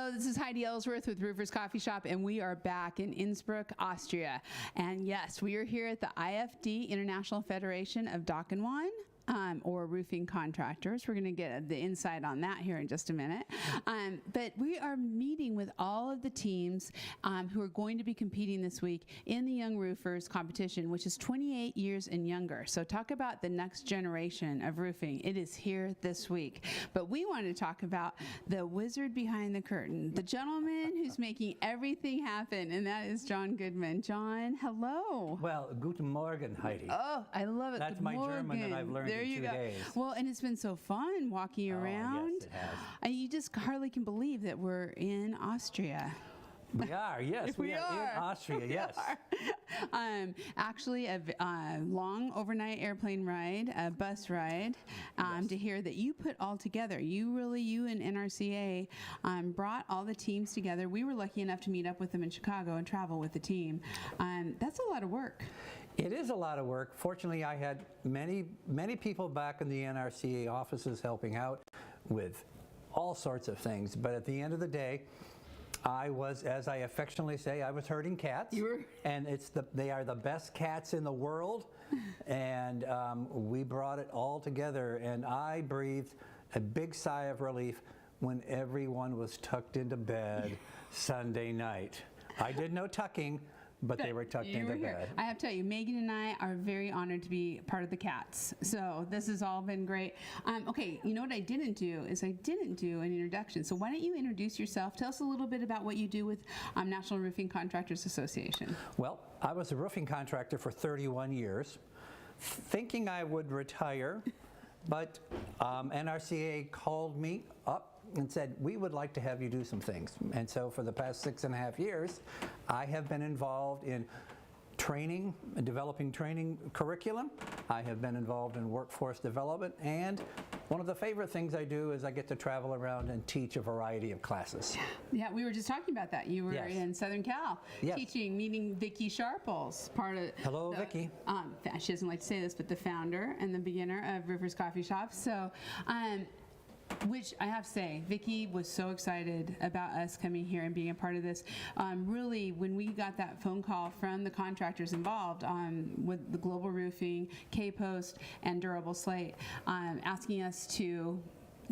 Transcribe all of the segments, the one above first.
Hello, this is Heidi Ellsworth with Roofers Coffee Shop, and we are back in Innsbruck, Austria. And yes, we are here at the IFD, International Federation of Dock and Wand, or roofing contractors. We're going to get the insight on that here in just a minute. But we are meeting with all of the teams who are going to be competing this week in the Young Roofers competition, which is 28 years and younger. So talk about the next generation of roofing. It is here this week. But we want to talk about the wizard behind the curtain, the gentleman who's making everything happen, and that is Jon Goodman. Jon, hello. Well, guten Morgen, Heidi. Oh, I love it. That's Good my morgen. German that I've learned There in you 2 go. days. Well, and it's been so fun walking around. Yes, it has. You just hardly can believe that we're in Austria. We are, yes. We are in Austria, yes. Actually, a long overnight airplane ride, a bus ride, Yes. to hear that you put all together. You and NRCA brought all the teams together. We were lucky enough to meet up with them in Chicago and travel with the team. That's a lot of work. It is a lot of work. Fortunately, I had many people back in the NRCA offices helping out with all sorts of things. But at the end of the day, I was, as I affectionately say, I was herding cats. You were? And they are the best cats in the world. And we brought it all together. And I breathed a big sigh of relief when everyone was tucked into bed Sunday night. I did no tucking, but they were tucked into bed. I have to tell you, Megan and I are very honored to be part of the cats. So this has all been great. Okay, you know what I didn't do is I didn't do an introduction. So why don't you introduce yourself? Tell us a little bit about what you do with National Roofing Contractors Association. Well, I was a roofing contractor for 31 years, thinking I would retire, but NRCA called me up and said, we would like to have you do some things. And so for the past 6.5 years, I have been involved in training, developing training curriculum. I have been involved in workforce development, and one of the favorite things I do is I get to travel around and teach a variety of classes. Yeah, we were just talking about that. You were Yes. in Southern Cal teaching, meeting Vicki Sharples, part of Hello, Vicki. She doesn't like to say this, but the founder and the beginner of Roofers Coffee Shop. So, which I have to say, Vicki was so excited about us coming here and being a part of this. Really, when we got that phone call from the contractors involved with the Global Roofing, K-Post, and Durable Slate, asking us to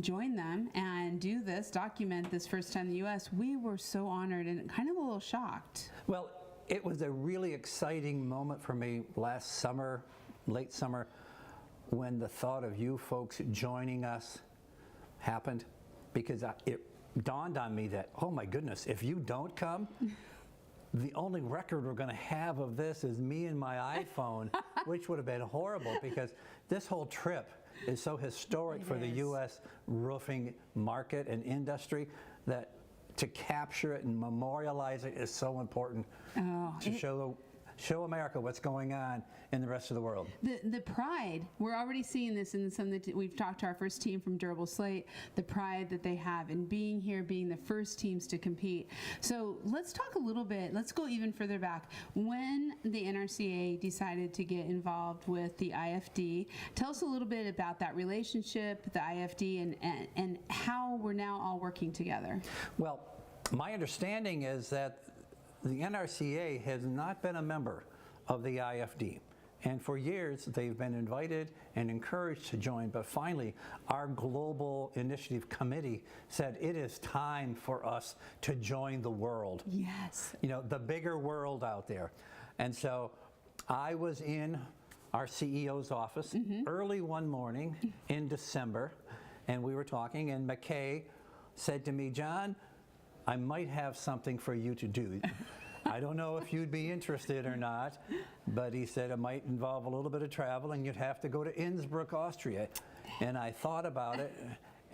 join them and do this, document this first time in the U.S., we were so honored and kind of a little shocked. Well, it was a really exciting moment for me last summer, late summer, when the thought of you folks joining us happened, because it dawned on me that, oh my goodness, if you don't come, the only record we're going to have of this is me and my iPhone, which would have been horrible, because this whole trip is so historic for the U.S. roofing market and industry that to capture it and memorialize it is so important to show America what's going on in the rest of the world. The pride, we're already seeing this in some that we've talked to our first team from Durable Slate, the pride that they have in being here, being the first teams to compete. So let's talk a little bit, let's go even further back. When the NRCA decided to get involved with the IFD, tell us a little bit about that relationship, the IFD, and how we're now all working together. Well, my understanding is that the NRCA has not been a member of the IFD, and for years they've been invited and encouraged to join, but finally our Global Initiative Committee said it is time for us to join the world. Yes. You know, the bigger world out there. And so I was in our CEO's office early one morning in December, and we were talking, and McKay said to me, Jon, I might have something for you to do. I don't know if you'd be interested or not, but he said it might involve a little bit of travel and you'd have to go to Innsbruck, Austria. And I thought about it,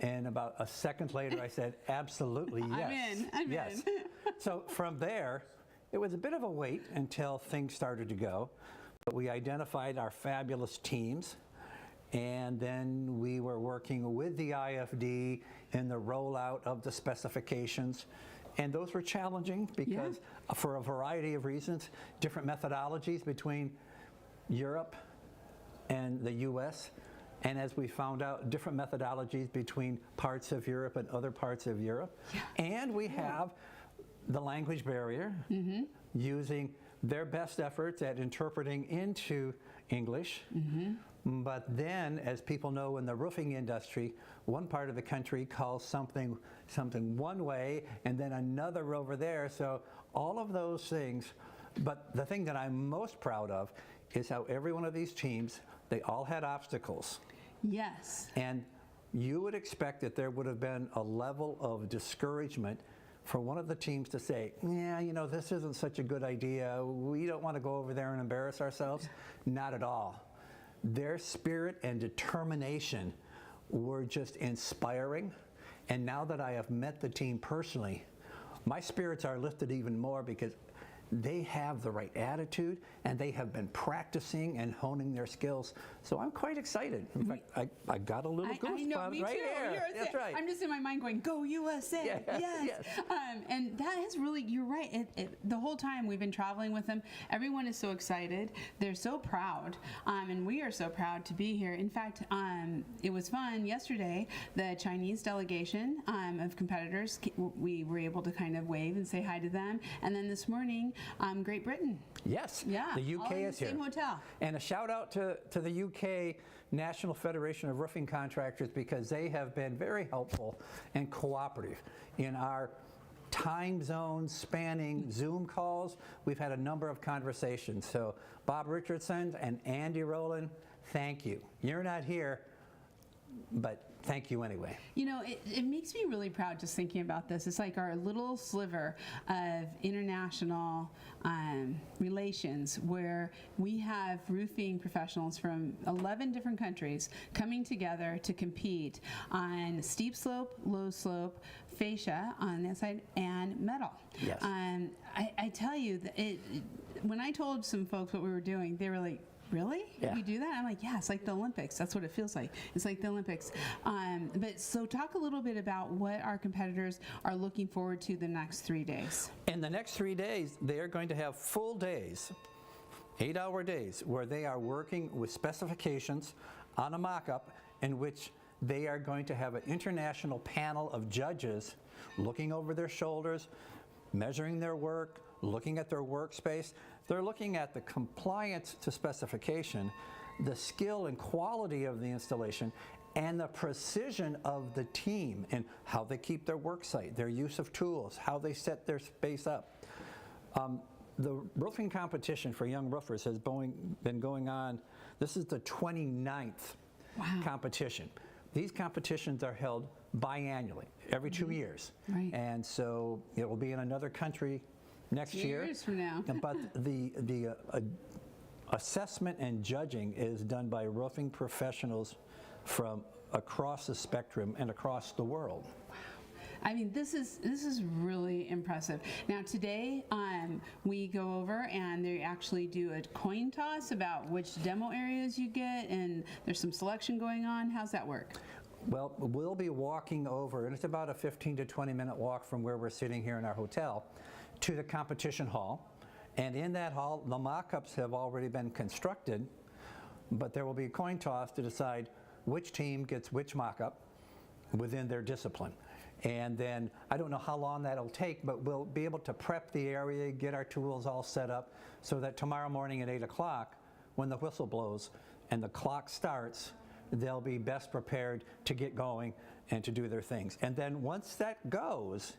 and about a second later I said, absolutely, yes. I'm in. So from there, it was a bit of a wait until things started to go, but we identified our fabulous teams. And then we were working with the IFD in the rollout of the specifications. And those were challenging because for a variety of reasons, different methodologies between Europe and the US. And as we found out, different methodologies between parts of Europe and other parts of Europe. And we have the language barrier, using their best efforts at interpreting into English. But then, as people know in the roofing industry, one part of the country calls something one way, and then another over there. So all of those things. But the thing that I'm most proud of is how every one of these teams, they all had obstacles. Yes. And you would expect that there would have been a level of discouragement for one of the teams to say, yeah, you know, this isn't such a good idea. We don't want to go over there and embarrass ourselves. Not at all. Their spirit and determination were just inspiring. And now that I have met the team personally, my spirits are lifted even more because they have the right attitude and they have been practicing and honing their skills. So I'm quite excited. In fact, I got a little goosebumps right here. That's right. I'm just in my mind going, go USA, yes. And that is really, you're right. The whole time we've been traveling with them, everyone is so excited. They're so proud. And we are so proud to be here. In fact, it was fun yesterday. The Chinese delegation of competitors, we were able to kind of wave and say hi to them. And then this morning, Great Britain. Yes, yeah, the UK all in is the here. same hotel. And a shout out to the UK National Federation of Roofing Contractors, because they have been very helpful and cooperative in our time zone spanning Zoom calls. We've had a number of conversations. So Bob Richardson and Andy Rowland, thank you. You're not here, but thank you anyway. You know, it makes me really proud just thinking about this. It's like our little sliver of international relations where we have roofing professionals from 11 different countries coming together to compete on steep slope, low slope, fascia on that side, and metal. Yes. I tell you, when I told some folks what we were doing, they were like, really? Yeah. You do that? I'm like, yeah, it's like the Olympics. That's what it feels like. It's like the Olympics. But so talk a little bit about what our competitors are looking forward to the next 3 days. In the next 3 days, they are going to have full days, 8-hour days, where they are working with specifications on a mock-up in which they are going to have an international panel of judges looking over their shoulders, measuring their work, looking at their workspace. They're looking at the compliance to specification, the skill and quality of the installation, and the precision of the team and how they keep their work site, their use of tools, how they set their space up. The roofing competition for young roofers has been going on. This is the 29th competition. These competitions are held biannually, every 2 years. Right. And so it will be in another country next year. Years from now. But the assessment and judging is done by roofing professionals from across the spectrum and across the world. I mean, this is really impressive. Now today, we go over and they actually do a coin toss about which demo areas you get, and there's some selection going on. How's that work? Well, we'll be walking over, and it's about a 15 to 20-minute walk from where we're sitting here in our hotel to the competition hall. And in that hall, the mock-ups have already been constructed, but there will be a coin toss to decide which team gets which mock-up within their discipline. And then, I don't know how long that'll take, but we'll be able to prep the area, get our tools all set up, so that tomorrow morning at 8 o'clock, when the whistle blows and the clock starts, they'll be best prepared to get going and to do their things. And then once that goes,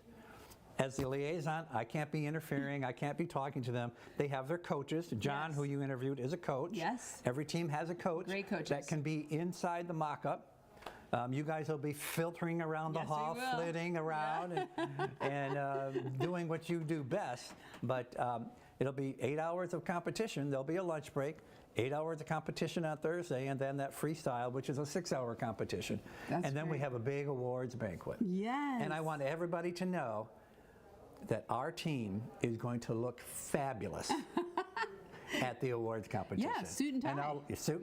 as the liaison, I can't be interfering, I can't be talking to them. They have their coaches. John, who you interviewed, is a coach. Yes. Every team has a coach. Great coaches. That can be inside the mock-up. You guys will be filtering around the hall, flitting around, and doing what you do best. But it'll be 8 hours of competition. There'll be a lunch break. 8 hours of competition on Thursday, and then that freestyle, which is a 6-hour competition. That's and then we great. have a big awards banquet. Yes. And I want everybody to know that our team is going to look fabulous at the awards competition. Yeah, suit and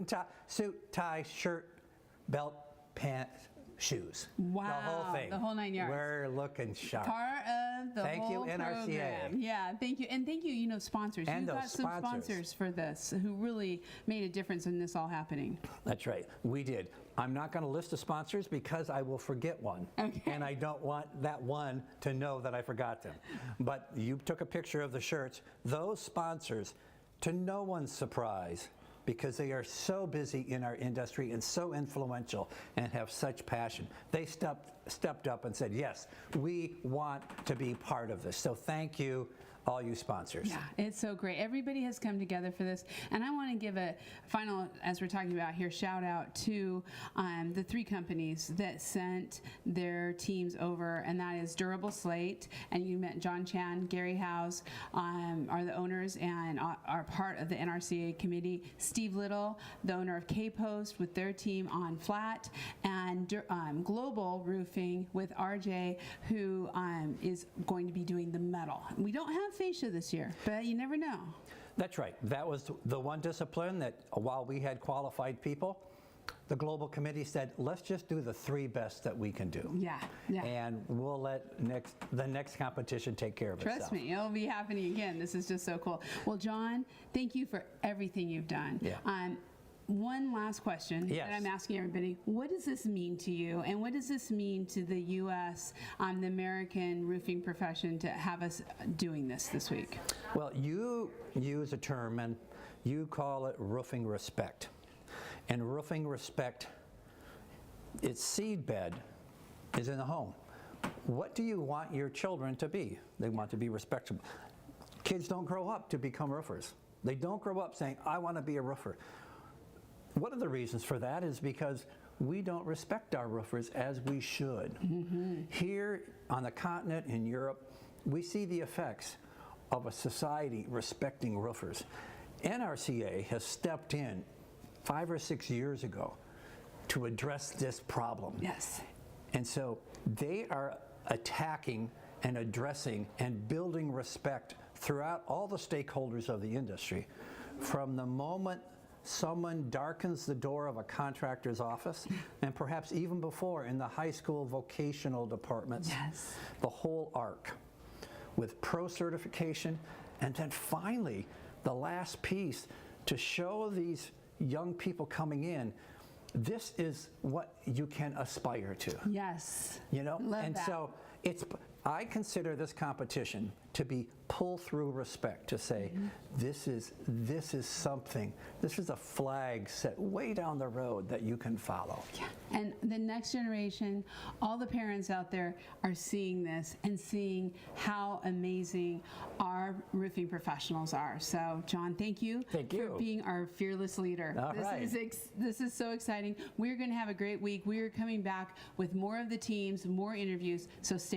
tie. Suit, tie, shirt, belt, pants, shoes. Wow, the whole thing. the whole 9 yards. We're looking sharp. Part of the Thank whole you, NRCA. program. Yeah, thank you. And thank you, sponsors. And You've those got some sponsors for this who really made a difference in this all happening. That's right, we did. I'm not going to list the sponsors because I will forget one. Okay. And I don't want that one to know that I forgot them. But you took a picture of the shirts. Those sponsors, to no one's surprise, because they are so busy in our industry and so influential and have such passion, they stepped up and said, yes, we want to be part of this. So thank you, all you sponsors. Yeah, it's so great. Everybody has come together for this. And I want to give a final, as we're talking about here, shout out to the 3 companies that sent their teams over, and that is Durable Slate, and you met John Chan, Gary House are the owners and are part of the NRCA committee. Steve Little, the owner of K-Post with their team on flat, and Global Roofing with RJ, who is going to be doing the metal. We don't have fascia this year, but you never know. That's right. That was the one discipline that while we had qualified people, the global committee said, let's just do the 3 best that we can do. Yeah, yeah. And we'll let the next competition take care of itself. Trust me, it'll be happening again. This is just so cool. Well, John, thank you for everything you've done. Yeah. One last question Yes. that I'm asking everybody. What does this mean to you? And what does this mean to the U.S., the American roofing profession, to have us doing this week? Well, you use a term and you call it roofing respect. And roofing respect, its seedbed is in the home. What do you want your children to be? They want to be respectable. Kids don't grow up to become roofers. They don't grow up saying, I want to be a roofer. One of the reasons for that is because we don't respect our roofers as we should. Mm-hmm. Here on the continent in Europe, we see the effects of a society respecting roofers. NRCA has stepped in 5 or 6 years ago to address this problem. Yes. And so they are attacking and addressing and building respect throughout all the stakeholders of the industry. From the moment someone darkens the door of a contractor's office, and perhaps even before in the high school vocational departments, Yes. the whole arc with pro certification, and then finally the last piece to show these young people coming in, this is what you can aspire to. Yes. You know, Love and that. so I consider this competition to be pull-through respect, to say, this is something, this is a flag set way down the road that you can follow. Yeah. And the next generation, all the parents out there are seeing this and seeing how amazing our roofing professionals are. So, John, thank you, Thank you for being our fearless leader. All right. This is so exciting. We're going to have a great week. We are coming back with more of the teams, more interviews. So stay